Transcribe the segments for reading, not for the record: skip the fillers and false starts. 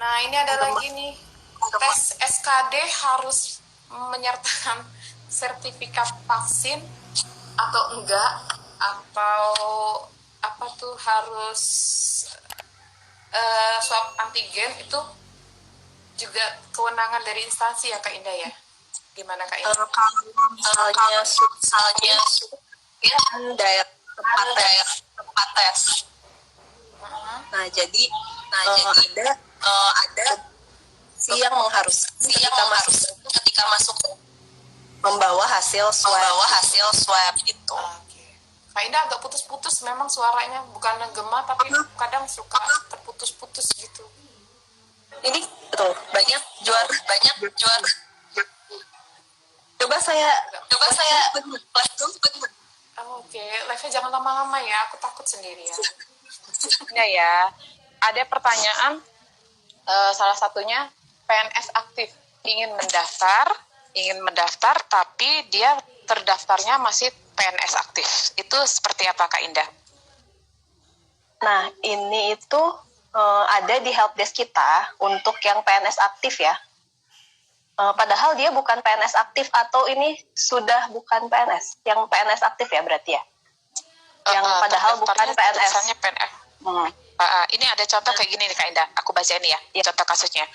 Nah, ini ada lagi nih. Tes SKD harus menyertakan sertifikat vaksin atau enggak? Atau apa tuh harus swab antigen itu juga kewenangan dari instansi ya Kak Indah ya? Gimana Kak Indah? Kalau misalnya ya daerah tempat tes. Nah jadi ada si yang ketika masuk membawa hasil swab gitu. Kak Indah agak putus-putus memang suaranya, bukan gema tapi kadang suka terputus-putus gitu. Ini betul banyak jual. Coba saya Oke, live-nya jangan lama-lama ya, aku takut sendirian. Ya, ada pertanyaan salah satunya PNS aktif ingin mendaftar tapi dia terdaftarnya masih PNS aktif. Itu seperti apa Kak Indah? Nah, ini itu ada di helpdesk kita untuk yang PNS aktif ya. Padahal dia bukan PNS aktif atau ini sudah bukan PNS. Yang PNS aktif ya berarti ya? Yang padahal bukan PNS. PNS. Ini ada contoh kayak gini nih Kak Indah. Aku baca ini ya, contoh kasusnya.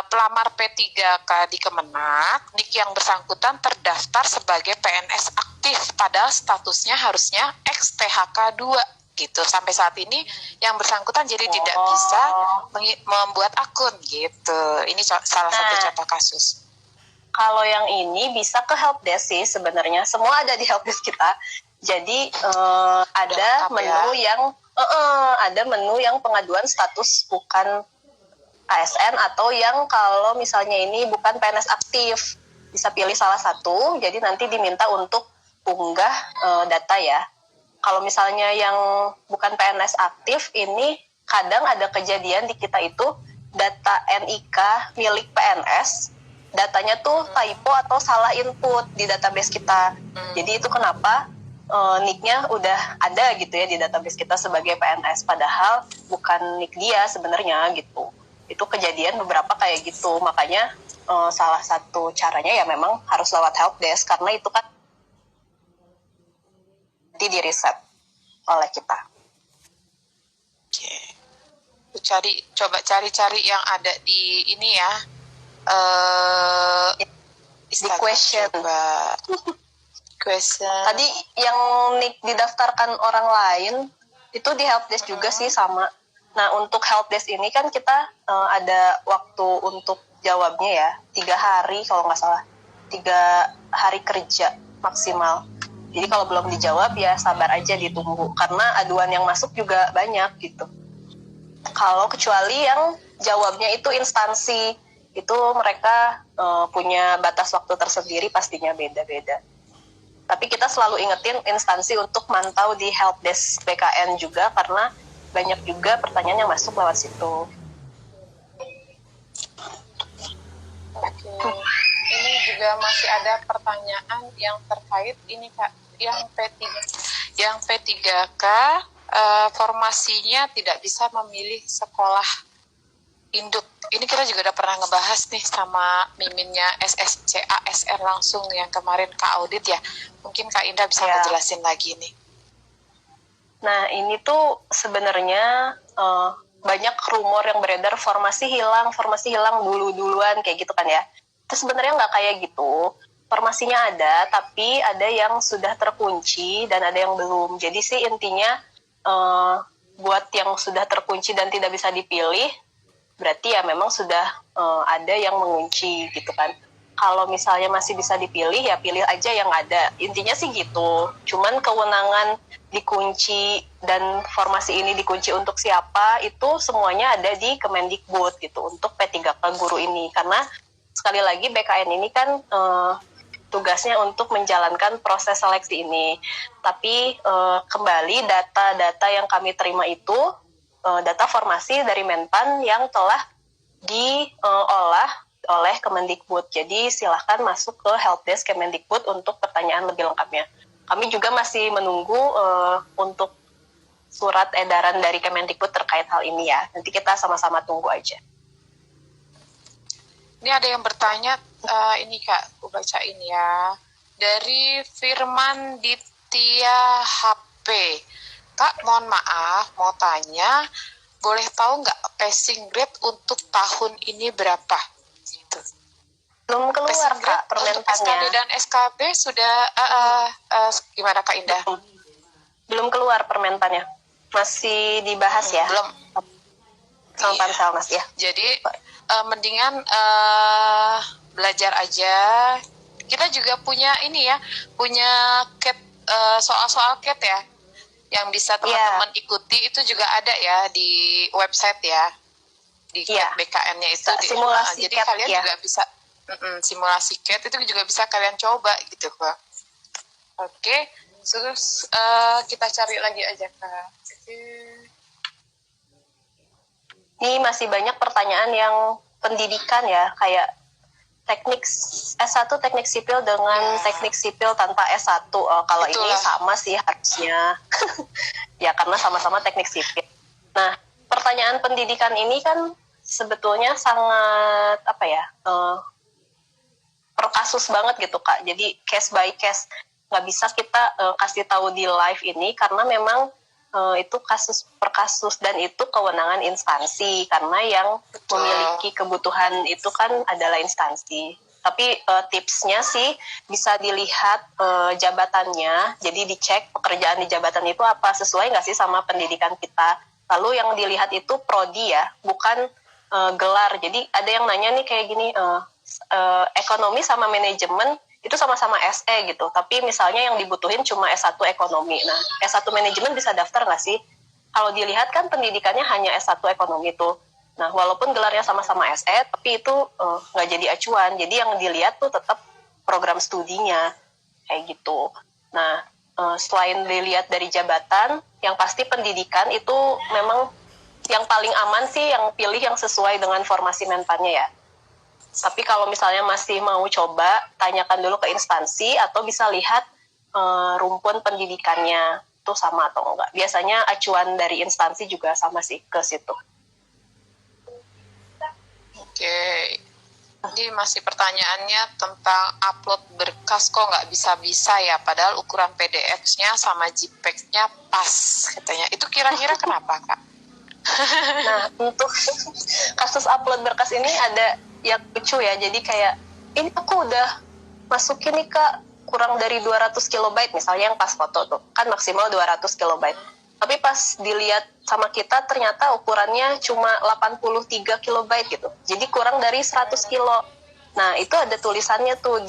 Pelamar P3K di Kemenak, NIK yang bersangkutan terdaftar sebagai PNS aktif, padahal statusnya harusnya ex-THK 2 gitu. Sampai saat ini yang bersangkutan jadi tidak bisa membuat akun gitu. Ini salah satu contoh kasus. Kalau yang ini bisa ke helpdesk sih sebenarnya. Semua ada di helpdesk kita. Jadi ada menu ada menu yang pengaduan status bukan ASN atau yang kalau misalnya ini bukan PNS aktif, bisa pilih salah satu, jadi nanti diminta untuk unggah data ya. Kalau misalnya yang bukan PNS aktif, ini kadang ada kejadian di kita itu data NIK milik PNS, datanya tuh typo atau salah input di database kita. Jadi itu kenapa NIK-nya udah ada gitu ya di database kita sebagai PNS, padahal bukan NIK dia sebenarnya gitu. Itu kejadian beberapa kayak gitu, makanya salah satu caranya ya memang harus lewat helpdesk karena itu kan nanti di riset oleh kita. Coba cari yang ada di ini ya, di question. Question. Tadi yang NIK didaftarkan orang lain itu di helpdesk juga sih sama. Nah, untuk helpdesk ini kan kita ada waktu untuk jawabnya ya, 3 hari kalau nggak salah, 3 hari kerja maksimal. Jadi kalau belum dijawab ya sabar aja ditunggu, karena aduan yang masuk juga banyak gitu. Kalau kecuali yang jawabnya itu instansi, itu mereka punya batas waktu tersendiri pastinya beda-beda. Tapi kita selalu ingetin instansi untuk mantau di helpdesk BKN juga, karena banyak juga pertanyaan yang masuk lewat situ. Oke. Ini juga masih ada pertanyaan yang terkait ini Kak, yang P3K formasinya tidak bisa memilih sekolah induk. Ini kita juga udah pernah ngebahas nih sama miminnya SSC ASR langsung yang kemarin Kak audit ya. Mungkin Kak Indah bisa ngejelasin lagi nih. Nah, ini tuh sebenarnya banyak rumor yang beredar formasi hilang duluan kayak gitu kan ya. Terus sebenarnya nggak kayak gitu. Formasinya ada, tapi ada yang sudah terkunci dan ada yang belum. Jadi sih intinya buat yang sudah terkunci dan tidak bisa dipilih, berarti ya memang sudah ada yang mengunci gitu kan. Kalau misalnya masih bisa dipilih, ya pilih aja yang ada. Intinya sih gitu. Cuman kewenangan dikunci dan formasi ini dikunci untuk siapa, itu semuanya ada di Kemendikbud gitu, untuk P3K guru ini. Karena sekali lagi BKN ini kan tugasnya untuk menjalankan proses seleksi ini. Tapi kembali data-data yang kami terima itu, data formasi dari Menpan yang telah diolah oleh Kemendikbud. Jadi silahkan masuk ke helpdesk Kemendikbud untuk pertanyaan lebih lengkapnya. Kami juga masih menunggu untuk surat edaran dari Kemendikbud terkait hal ini ya. Nanti kita sama-sama tunggu aja. Ini ada yang bertanya, ini Kak, aku bacain ya. Dari Firman Ditya HP. Kak, mohon maaf, mau tanya, boleh tahu nggak passing grade untuk tahun ini berapa? Gitu. Belum keluar Kak untuk SKD permentannya. dan SKB sudah, gimana Kak Indah? Belum keluar permentannya. Masih dibahas ya? Belum. Sama Iya. Pansel Mas ya. Jadi mendingan belajar aja. Kita juga punya ini ya, punya CAT, soal-soal CAT ya, yang bisa teman-teman ikuti. Itu juga ada ya di website ya, di CAT BKN-nya itu. Simulasi jadi CAT, kalian ya. juga bisa simulasi CAT itu juga bisa kalian coba gitu Kak. Oke, terus kita cari lagi aja Kak. Ini masih banyak pertanyaan yang pendidikan ya, kayak teknik S1 teknik sipil dengan teknik sipil tanpa S1. Kalau Itulah. ini sama sih harusnya. Ya karena sama-sama teknik sipil. Nah, pertanyaan pendidikan ini kan sebetulnya sangat per kasus banget gitu Kak. Jadi case by case, nggak bisa kita kasih tahu di live ini karena memang itu kasus per kasus dan itu kewenangan instansi karena yang memiliki kebutuhan itu kan adalah instansi. Tapi tipsnya sih bisa dilihat jabatannya, jadi dicek pekerjaan di jabatan itu apa, sesuai nggak sih sama pendidikan kita. Lalu yang dilihat itu prodi ya, bukan gelar. Jadi ada yang nanya nih kayak gini, ekonomi sama manajemen itu sama-sama SE gitu, tapi misalnya yang dibutuhin cuma S1 ekonomi. Nah, S1 manajemen bisa daftar nggak sih? Kalau dilihat kan pendidikannya hanya S1 ekonomi tuh. Nah, walaupun gelarnya sama-sama SE, tapi itu nggak jadi acuan. Jadi yang dilihat tuh tetap program studinya, kayak gitu. Nah, selain dilihat dari jabatan, yang pasti pendidikan itu memang yang paling aman sih, yang pilih yang sesuai dengan formasi menpannya ya. Tapi kalau misalnya masih mau coba, tanyakan dulu ke instansi atau bisa lihat rumpun pendidikannya itu sama atau enggak. Biasanya acuan dari instansi juga sama sih ke situ. Oke. Ini masih pertanyaannya tentang upload berkas kok nggak bisa-bisa ya, padahal ukuran PDF-nya sama JPEG-nya pas katanya. Itu kira-kira kenapa Kak? Nah, untuk kasus upload berkas ini ada yang lucu ya, jadi kayak ini aku udah masukin nih Kak kurang dari 200 kilobyte misalnya yang pas foto tuh kan maksimal 200 kilobyte, tapi pas dilihat sama kita ternyata ukurannya cuma 83 kilobyte gitu, jadi kurang dari 100 kilo. Nah itu ada tulisannya tuh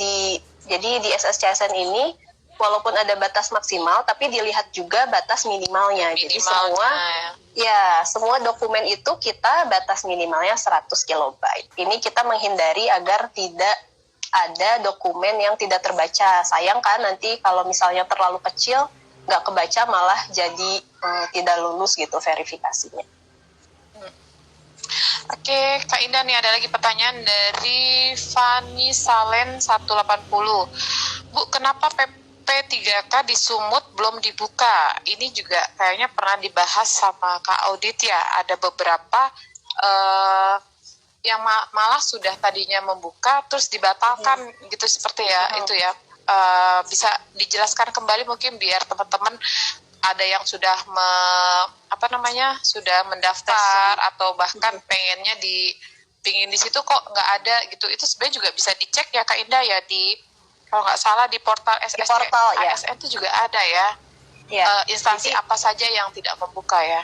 jadi di SSCSN ini walaupun ada batas maksimal tapi dilihat juga batas minimalnya. Jadi semua dokumen itu kita batas minimalnya 100 kilobyte. Ini kita menghindari agar tidak ada dokumen yang tidak terbaca. Sayang kan nanti kalau misalnya terlalu kecil nggak kebaca malah jadi tidak lulus gitu verifikasinya. Oke, Kak Indah nih ada lagi pertanyaan dari Fani Salen 180. Bu, kenapa P3K di Sumut belum dibuka? Ini juga kayaknya pernah dibahas sama Kak Audit ya. Ada beberapa yang malah sudah tadinya membuka terus dibatalkan gitu seperti ya itu ya. Bisa dijelaskan kembali mungkin biar teman-teman ada yang sudah sudah mendaftar atau bahkan pengennya pingin di situ kok nggak ada gitu. Itu sebenarnya juga bisa dicek ya Kak Indah ya di kalau nggak salah di portal ASN itu juga ada ya. Instansi apa saja yang tidak membuka ya?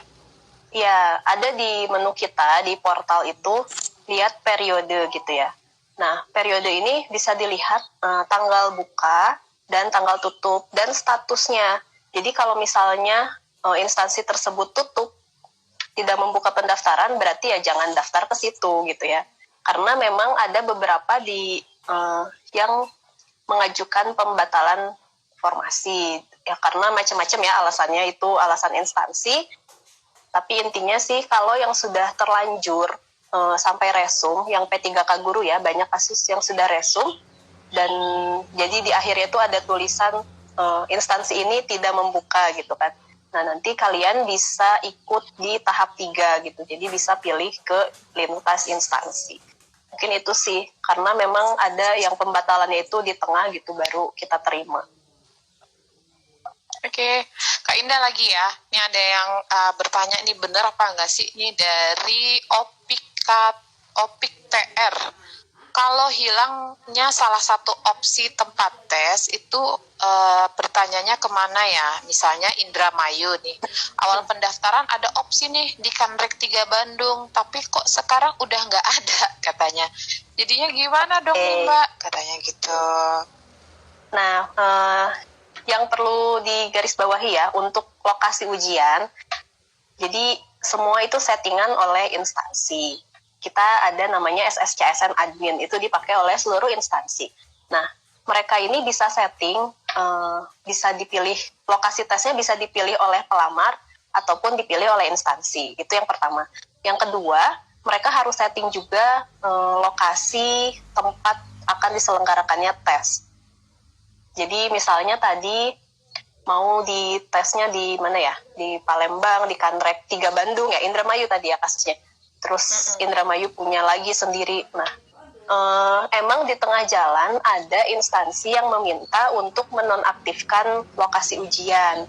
Ya, ada di menu kita di portal itu lihat periode gitu ya. Nah, periode ini bisa dilihat tanggal buka dan tanggal tutup dan statusnya. Jadi kalau misalnya instansi tersebut tutup, tidak membuka pendaftaran, berarti ya jangan daftar ke situ gitu ya. Karena memang ada beberapa yang mengajukan pembatalan formasi. Ya karena macam-macam ya alasannya, itu alasan instansi. Tapi intinya sih kalau yang sudah terlanjur sampai resum, yang P3K guru ya, banyak kasus yang sudah resum, dan jadi di akhirnya itu ada tulisan instansi ini tidak membuka gitu kan. Nah nanti kalian bisa ikut di tahap 3 gitu, jadi bisa pilih ke lintas instansi. Mungkin itu sih, karena memang ada yang pembatalannya itu di tengah gitu baru kita terima. Oke, Kak Indah lagi ya. Ini ada yang bertanya, ini bener apa enggak sih? Ini dari Opik TR. Kalau hilangnya salah satu opsi tempat tes itu bertanyanya kemana ya? Misalnya Indramayu nih. Awal pendaftaran ada opsi nih di Kanrek 3 Bandung, tapi kok sekarang udah nggak ada katanya. Jadinya gimana dong nih Mbak? Katanya gitu. Nah, yang perlu digarisbawahi ya untuk lokasi ujian, jadi semua itu settingan oleh instansi. Kita ada namanya SSCSN admin, itu dipakai oleh seluruh instansi. Nah, mereka ini bisa setting, bisa dipilih, lokasi tesnya bisa dipilih oleh pelamar ataupun dipilih oleh instansi. Itu yang pertama. Yang kedua, mereka harus setting juga lokasi tempat akan diselenggarakannya tes. Jadi misalnya tadi mau di tesnya di mana ya? Di Palembang, di Kanrek 3 Bandung ya, Indramayu tadi ya kasusnya. Terus Indramayu punya lagi sendiri. Nah, emang di tengah jalan ada instansi yang meminta untuk menonaktifkan lokasi ujian.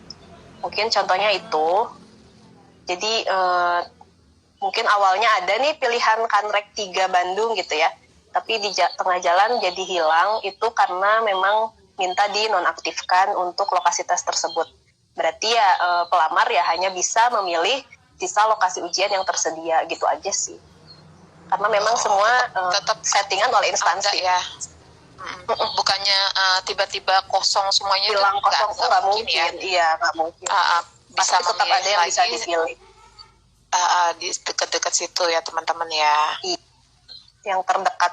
Mungkin contohnya itu. Jadi mungkin awalnya ada nih pilihan Kanrek 3 Bandung gitu ya. Tapi di tengah jalan jadi hilang itu karena memang minta dinonaktifkan untuk lokasi tes tersebut. Berarti ya pelamar ya hanya bisa memilih sisa lokasi ujian yang tersedia gitu aja sih. Karena memang semua tetap settingan oleh instansi. Ya. Bukannya tiba-tiba kosong semuanya hilang kosong nggak mungkin ya. Iya nggak mungkin. Bisa pasti tetap ada yang lagi, bisa dipilih. Di dekat-dekat situ ya teman-teman ya. Yang terdekat.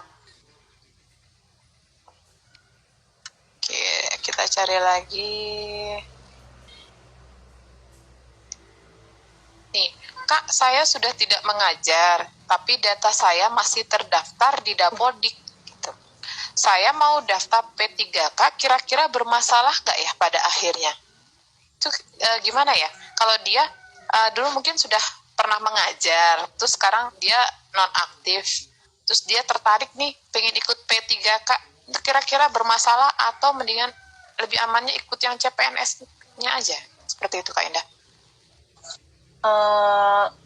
Oke, kita cari lagi. Nih, Kak, saya sudah tidak mengajar, tapi data saya masih terdaftar di Dapodik. Gitu. Saya mau daftar P3K, kira-kira bermasalah nggak ya pada akhirnya? Itu gimana ya? Kalau dia dulu mungkin sudah pernah mengajar, terus sekarang dia nonaktif, terus dia tertarik nih pengen ikut P3K, itu kira-kira bermasalah atau mendingan lebih amannya ikut yang CPNS-nya aja? Seperti itu Kak Indah.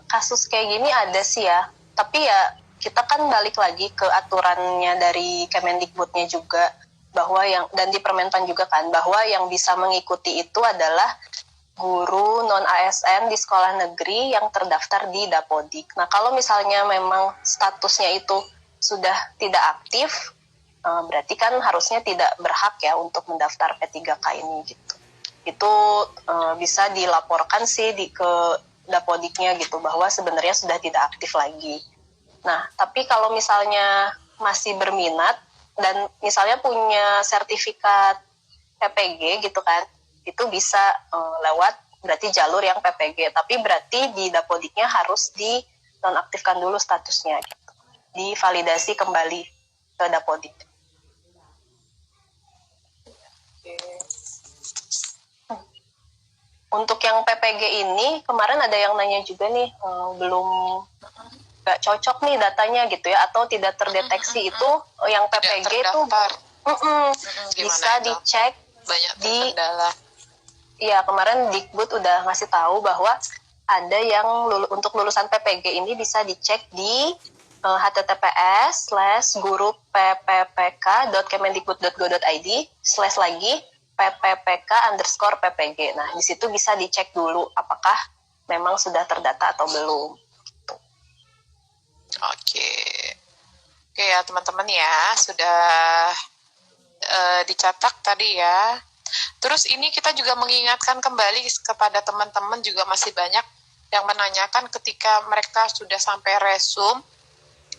Kasus kayak gini ada sih ya, tapi ya kita kan balik lagi ke aturannya dari Kemendikbudnya juga, bahwa yang dan di Permenpan juga kan, bahwa yang bisa mengikuti itu adalah guru non ASN di sekolah negeri yang terdaftar di Dapodik. Nah kalau misalnya memang statusnya itu sudah tidak aktif, berarti kan harusnya tidak berhak ya untuk mendaftar P3K ini gitu. Itu bisa dilaporkan sih ke Dapodiknya gitu, bahwa sebenarnya sudah tidak aktif lagi. Nah, tapi kalau misalnya masih berminat dan misalnya punya sertifikat PPG gitu kan, itu bisa lewat berarti jalur yang PPG, tapi berarti di Dapodiknya harus dinonaktifkan dulu statusnya gitu. Divalidasi kembali ke Dapodik. Untuk yang PPG ini, kemarin ada yang nanya juga nih, belum nggak cocok nih datanya gitu ya, atau tidak terdeteksi itu yang PPG itu bisa itu? Dicek banyak di kendala. Iya, kemarin Dikbud udah ngasih tahu bahwa ada yang untuk lulusan PPG ini bisa dicek di https://guruppk.kemendikbud.go.id/lagi PPPK_PPG. Nah, di situ bisa dicek dulu apakah memang sudah terdata atau belum. Gitu. Oke ya teman-teman ya, sudah dicatat tadi ya. Terus ini kita juga mengingatkan kembali kepada teman-teman, juga masih banyak yang menanyakan ketika mereka sudah sampai resum,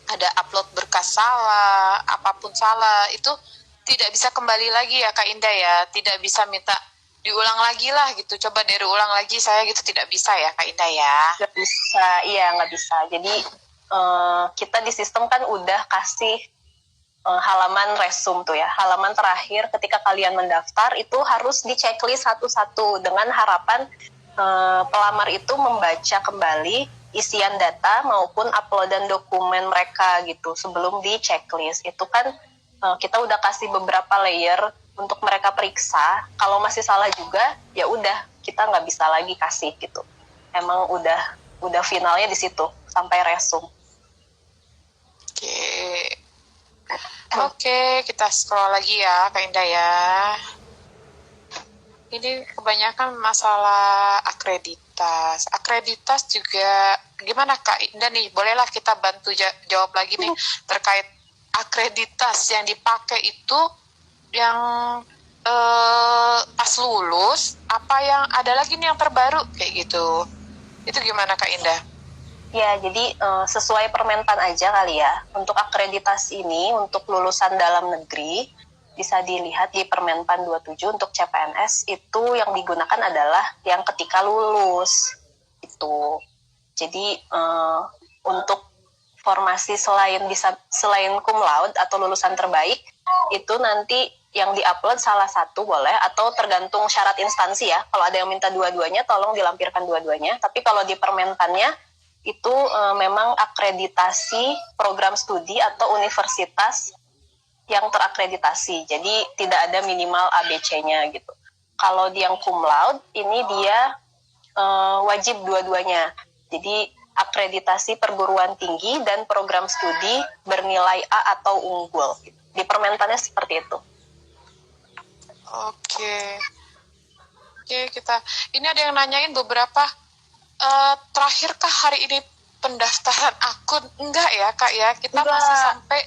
ada upload berkas salah, apapun salah, itu tidak bisa kembali lagi ya Kak Indah ya, tidak bisa minta diulang lagi lah gitu, coba dari ulang lagi saya gitu, tidak bisa ya Kak Indah ya? Nggak bisa, iya nggak bisa. Jadi kita di sistem kan udah kasih halaman resum tuh ya, halaman terakhir ketika kalian mendaftar itu harus di checklist satu-satu dengan harapan pelamar itu membaca kembali isian data maupun uploadan dokumen mereka gitu sebelum di checklist. Itu kan kita udah kasih beberapa layer untuk mereka periksa. Kalau masih salah juga, ya udah kita nggak bisa lagi kasih gitu. Emang udah finalnya di situ sampai resume. Oke, kita scroll lagi ya Kak Indah ya. Ini kebanyakan masalah akreditas. Akreditas juga gimana Kak Indah nih? Bolehlah kita bantu jawab lagi nih terkait akreditas yang dipakai itu yang pas lulus, apa yang ada lagi nih yang terbaru kayak gitu. Itu gimana Kak Indah? Ya, jadi sesuai Permentan aja kali ya. Untuk akreditasi ini, untuk lulusan dalam negeri, bisa dilihat di Permenpan 27 untuk CPNS, itu yang digunakan adalah yang ketika lulus. Itu. Jadi, untuk formasi selain cum laude atau lulusan terbaik, itu nanti yang diupload salah satu boleh, atau tergantung syarat instansi ya. Kalau ada yang minta dua-duanya, tolong dilampirkan dua-duanya. Tapi kalau di Permentannya, itu memang akreditasi program studi atau universitas yang terakreditasi. Jadi tidak ada minimal ABC-nya gitu. Kalau di yang cum laude, ini dia wajib dua-duanya. Jadi akreditasi perguruan tinggi dan program studi bernilai A atau unggul. Di Permentannya seperti itu. Oke, kita ini ada yang nanyain beberapa. Terakhirkah hari ini pendaftaran akun? Enggak ya Kak ya, kita masih sampai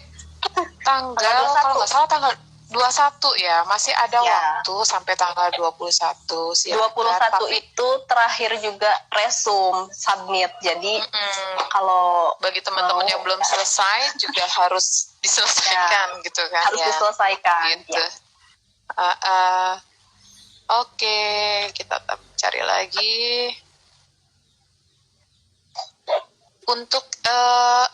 tanggal kalau nggak salah tanggal 21 ya, masih ada waktu sampai tanggal 21 silakan. 21 tapi itu terakhir juga resume submit. Jadi kalau bagi teman-teman yang belum selesai juga harus diselesaikan gitu kan. Harus diselesaikan gitu. Oke, kita cari lagi. Untuk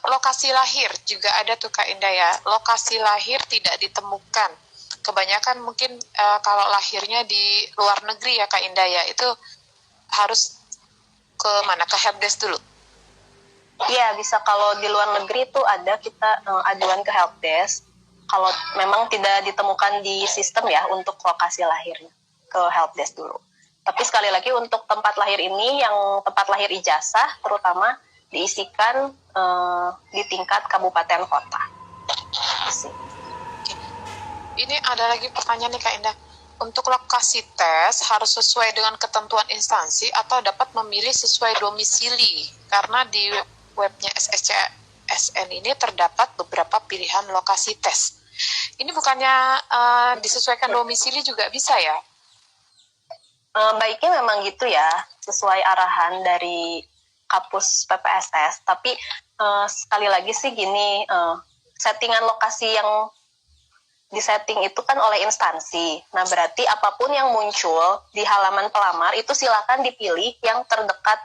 lokasi lahir juga ada tuh Kak Indah ya. Lokasi lahir tidak ditemukan. Kebanyakan mungkin kalau lahirnya di luar negeri ya Kak Indah ya, itu harus ke mana? Ke helpdesk dulu? Iya, bisa. Kalau di luar negeri itu ada kita aduan ke helpdesk. Kalau memang tidak ditemukan di sistem ya untuk lokasi lahirnya, ke helpdesk dulu. Tapi sekali lagi untuk tempat lahir ini, yang tempat lahir ijazah terutama diisikan di tingkat kabupaten kota. Ini ada lagi pertanyaan nih Kak Indah. Untuk lokasi tes harus sesuai dengan ketentuan instansi atau dapat memilih sesuai domisili? Karena di webnya SSCSN ini terdapat beberapa pilihan lokasi tes. Ini bukannya disesuaikan domisili juga bisa ya? Baiknya memang gitu ya, sesuai arahan dari Kapus PPSS. Tapi sekali lagi sih gini, settingan lokasi yang disetting itu kan oleh instansi. Nah, berarti apapun yang muncul di halaman pelamar itu silakan dipilih yang terdekat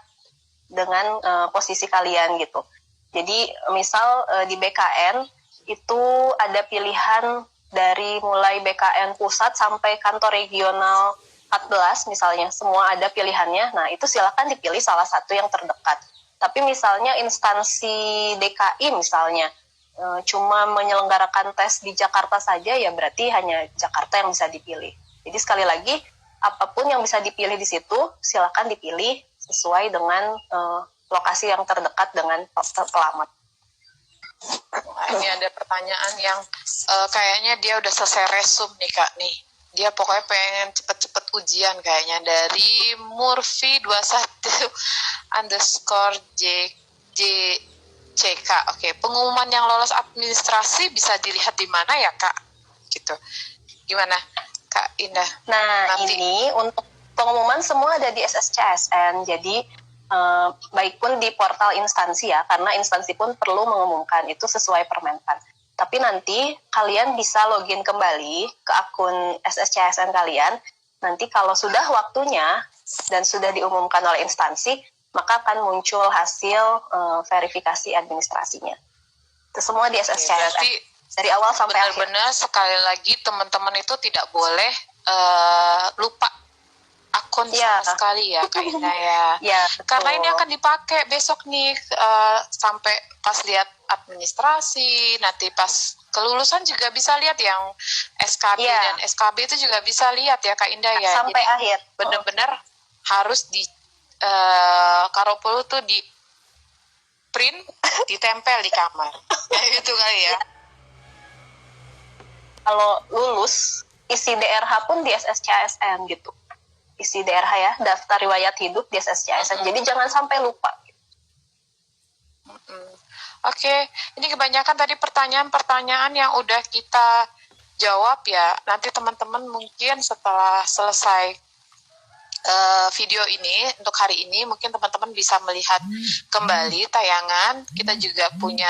dengan posisi kalian gitu. Jadi misal di BKN itu ada pilihan dari mulai BKN pusat sampai kantor regional 14 misalnya, semua ada pilihannya. Nah, itu silakan dipilih salah satu yang terdekat. Tapi misalnya instansi DKI misalnya cuma menyelenggarakan tes di Jakarta saja, ya berarti hanya Jakarta yang bisa dipilih. Jadi sekali lagi, apapun yang bisa dipilih di situ, silakan dipilih sesuai dengan lokasi yang terdekat dengan pelamar. Nah, ini ada pertanyaan yang kayaknya dia udah selesai resume nih Kak nih. Dia pokoknya pengen cepet-cepet ujian kayaknya. Dari Murphy 21_JCK. Oke, pengumuman yang lolos administrasi bisa dilihat di mana ya Kak? Gitu. Gimana Kak Indah? Nah, nanti ini untuk pengumuman semua ada di SSCSN. Jadi baik pun di portal instansi ya, karena instansi pun perlu mengumumkan itu sesuai Permentan. Tapi nanti kalian bisa login kembali ke akun SSCSN kalian. Nanti kalau sudah waktunya dan sudah diumumkan oleh instansi, maka akan muncul hasil verifikasi administrasinya. Itu semua di SSCSN. Berarti dari awal sampai akhir. Benar-benar sekali lagi teman-teman itu tidak boleh lupa akun Iya. sama sekali ya Kak Indah ya. Ya, Karena ini betul. akan dipakai besok nih sampai pas lihat administrasi, nanti pas kelulusan juga bisa lihat yang SKB Iya. dan SKB itu juga bisa lihat ya Kak Indah ya. Sampai Jadi akhir. benar-benar harus di Karopolu tuh di print, ditempel di kamar. Itu kali ya. Kalau lulus, isi DRH pun di SSCASN gitu. Isi DRH ya, daftar riwayat hidup di SSCASN. Jadi jangan sampai lupa. Oke, ini kebanyakan tadi pertanyaan-pertanyaan yang udah kita jawab ya. Nanti teman-teman mungkin setelah selesai video ini, untuk hari ini, mungkin teman-teman bisa melihat kembali tayangan. Kita juga punya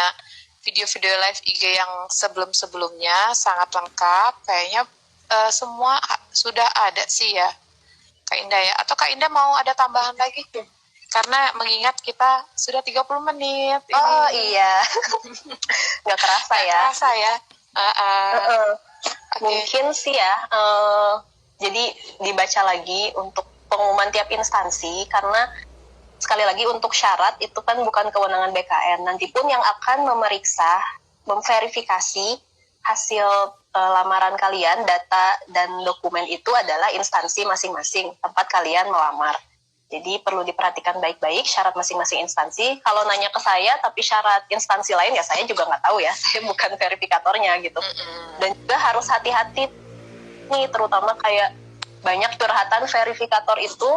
video-video live IG yang sebelum-sebelumnya, sangat lengkap. Kayaknya semua sudah ada sih ya, Kak Indah ya. Atau Kak Indah mau ada tambahan lagi? Karena mengingat kita sudah 30 menit. Oh iya, nggak kerasa ya. Kerasa ya. Okay. Mungkin sih ya, jadi dibaca lagi untuk pengumuman tiap instansi, karena sekali lagi untuk syarat itu kan bukan kewenangan BKN. Nanti pun yang akan memeriksa, memverifikasi hasil lamaran kalian, data dan dokumen itu adalah instansi masing-masing tempat kalian melamar. Jadi perlu diperhatikan baik-baik syarat masing-masing instansi. Kalau nanya ke saya, tapi syarat instansi lain ya saya juga nggak tahu ya. Saya bukan verifikatornya gitu. Dan juga harus hati-hati nih, terutama kayak banyak curhatan verifikator itu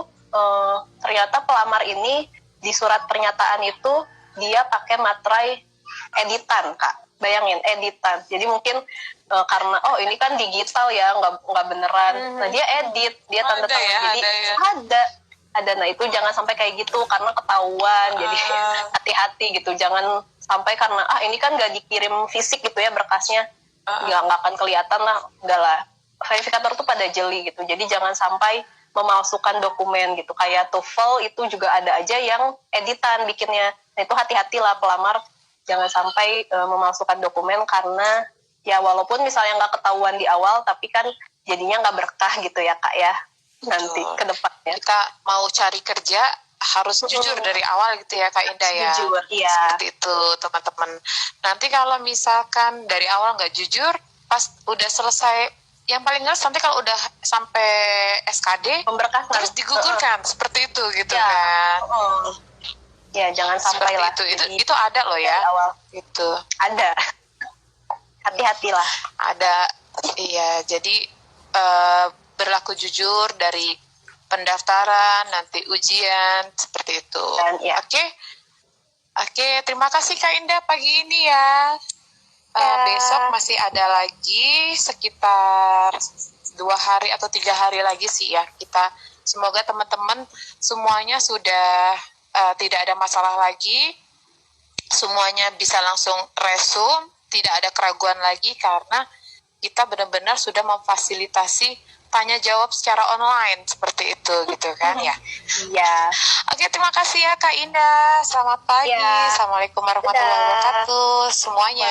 ternyata pelamar ini di surat pernyataan itu dia pakai materai editan, Kak. Bayangin, editan. Jadi mungkin karena ini kan digital ya, nggak beneran. Nah dia edit, dia tanda tangan. Ya, jadi ada. Nah itu jangan sampai kayak gitu karena ketahuan. Jadi hati-hati gitu, jangan sampai karena ini kan nggak dikirim fisik gitu ya berkasnya, nggak akan kelihatan lah, enggak lah. Verifikator tuh pada jeli gitu, jadi jangan sampai memalsukan dokumen gitu. Kayak TOEFL itu juga ada aja yang editan bikinnya. Nah itu hati-hatilah pelamar, jangan sampai memalsukan dokumen, karena ya walaupun misalnya nggak ketahuan di awal, tapi kan jadinya nggak berkah gitu ya Kak ya. Nanti ke depannya kita mau cari kerja harus jujur dari awal gitu ya Kak Indah ya. Jujur, iya. Seperti itu teman-teman. Nanti kalau misalkan dari awal nggak jujur, pas udah selesai, yang paling ngeres nanti kalau udah sampai SKD pemberkasan terus digugurkan seperti itu gitu ya. kan. Ya jangan sampai lah. Itu ada loh ya. Awal Itu ada. Hati-hatilah. Ada, iya. Jadi berlaku jujur dari pendaftaran, nanti ujian, seperti itu. Dan, ya. Oke, terima kasih Kak Indah pagi ini ya. Besok masih ada lagi sekitar 2 hari atau 3 hari lagi sih ya. Semoga teman-teman semuanya sudah tidak ada masalah lagi. Semuanya bisa langsung resume, tidak ada keraguan lagi, karena kita benar-benar sudah memfasilitasi tanya jawab secara online seperti itu gitu kan ya. Iya. Oke, terima kasih ya Kak Indah. Selamat pagi. Ya. Assalamualaikum warahmatullahi wabarakatuh semuanya.